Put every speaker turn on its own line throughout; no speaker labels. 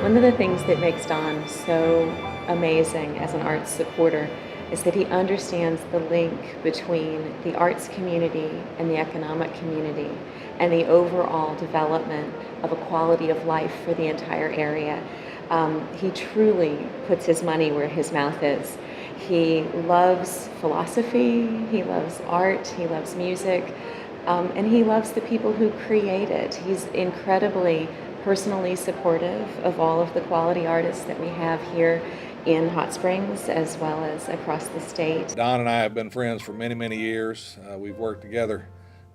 One of the things that makes Don so amazing as an arts supporter is that he understands the link between the arts community and the economic community and the overall development of a quality of life for the entire area. He truly puts his money where his mouth is. He loves philosophy, he loves art, he loves music, and he loves the people who create it. He's incredibly personally supportive of all of the quality artists that we have here in Hot Springs as well as across the state.
Don and I have been friends for many, many years. We've worked together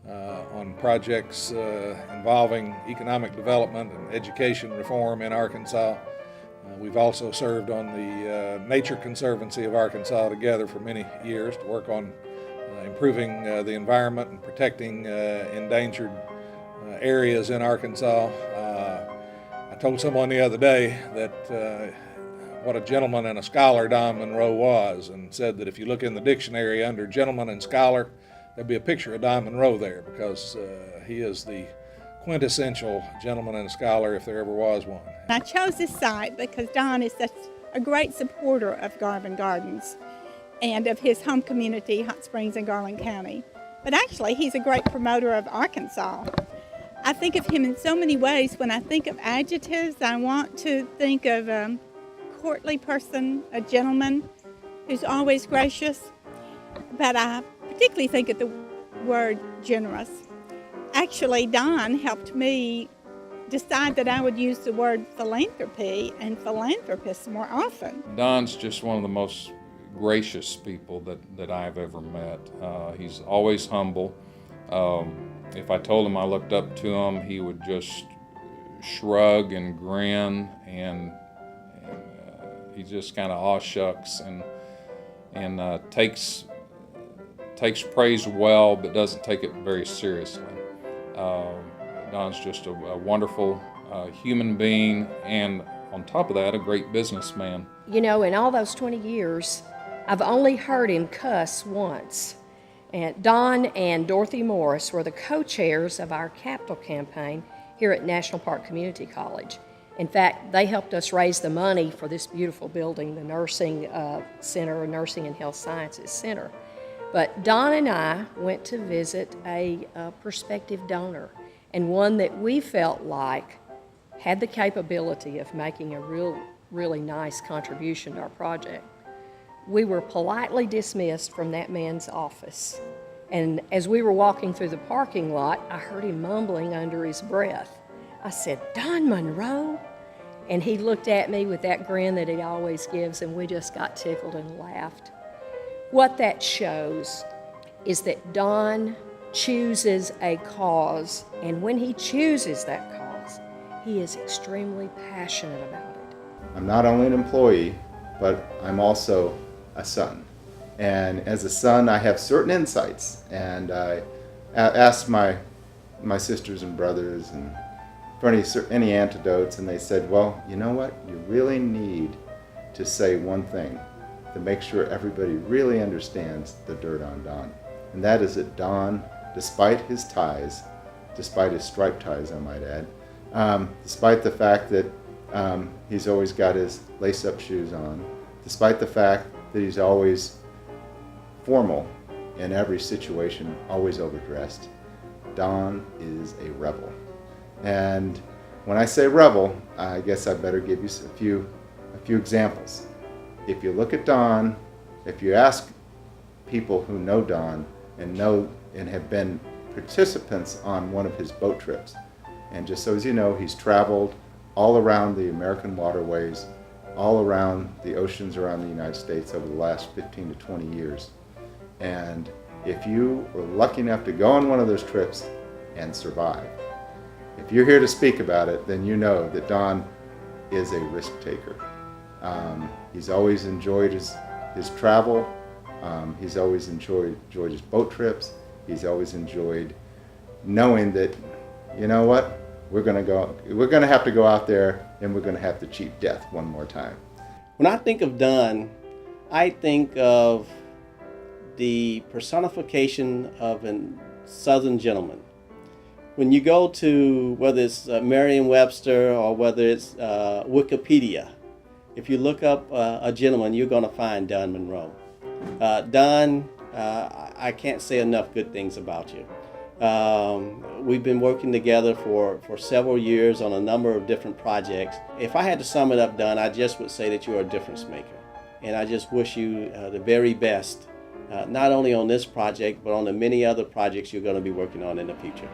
on projects involving economic development and education reform in Arkansas. We've also served on the Nature Conservancy of Arkansas together for many years to work on improving the environment and protecting endangered areas in Arkansas. I told someone the other day that what a gentleman and a scholar Don Munro was, and said that if you look in the dictionary under gentleman and scholar, there'd be a picture of Don Munro there, because he is the quintessential gentleman and scholar if there ever was one.
I chose this site because Don is such a great supporter of Garvin Gardens and of his home community, Hot Springs in Garland County. But actually, he's a great promoter of Arkansas. I think of him in so many ways. When I think of adjectives, I want to think of a courtly person, a gentleman who's always gracious. But I particularly think of the word generous. Actually, Don helped me decide that I would use the word philanthropy and philanthropist more often.
Don's just one of the most gracious people that I've ever met. He's always humble. If I told him I looked up to him, he would just shrug and grin, and he just kind of aw shucks and takes praise well, but doesn't take it very seriously. Don's just a wonderful human being, and on top of that, a great businessman.
You know, in all those 20 years, I've only heard him cuss once. And Don and Dorothy Morris were the co-chairs of our capital campaign here at National Park Community College. In fact, they helped us raise the money for this beautiful building, the Nursing Center, Nursing and Health Sciences Center. But Don and I went to visit a prospective donor, and one that we felt like had the capability of making a really nice contribution to our project. We were politely dismissed from that man's office, and as we were walking through the parking lot, I heard him mumbling under his breath. I said, "Don Munro?" And he looked at me with that grin that he always gives, and we just got tickled and laughed. What that shows is that Don chooses a cause, and when he chooses that cause, he is extremely passionate about it.
I'm not only an employee, but I'm also a son. And as a son, I have certain insights, and I asked my sisters and brothers and for any antidotes, and they said, well, you know what? You really need to say one thing to make sure everybody really understands the dirt on Don. And that is that Don, despite his ties, despite his striped ties, I might add, despite the fact that he's always got his lace-up shoes on, despite the fact that he's always formal in every situation, always overdressed, Don is a rebel. And when I say rebel, I guess I better give you a few examples. If you look at Don, if you ask people who know Don and have been participants on one of his boat trips, and just so as you know, he's traveled all around the American waterways, all around the oceans around the United States over the last 15 to 20 years. And if you were lucky enough to go on one of those trips and survive, if you're here to speak about it, then you know that Don is a risk taker. He's always enjoyed his travel. He's always enjoyed his boat trips. He's always enjoyed knowing that, you know what, we're going to have to go out there and we're going to have to cheat death one more time.
When I think of Don, I think of the personification of a Southern gentleman. when you go to whether it's Merriam-Webster or whether it's Wikipedia, if you look up a gentleman, you're going to find Don Munro. Don, I can't say enough good things about you. We've been working together for several years on a number of different projects. If I had to sum it up, Don, I just would say that you're a difference maker. And I just wish you the very best, not only on this project, but on the many other projects you're going to be working on in the future.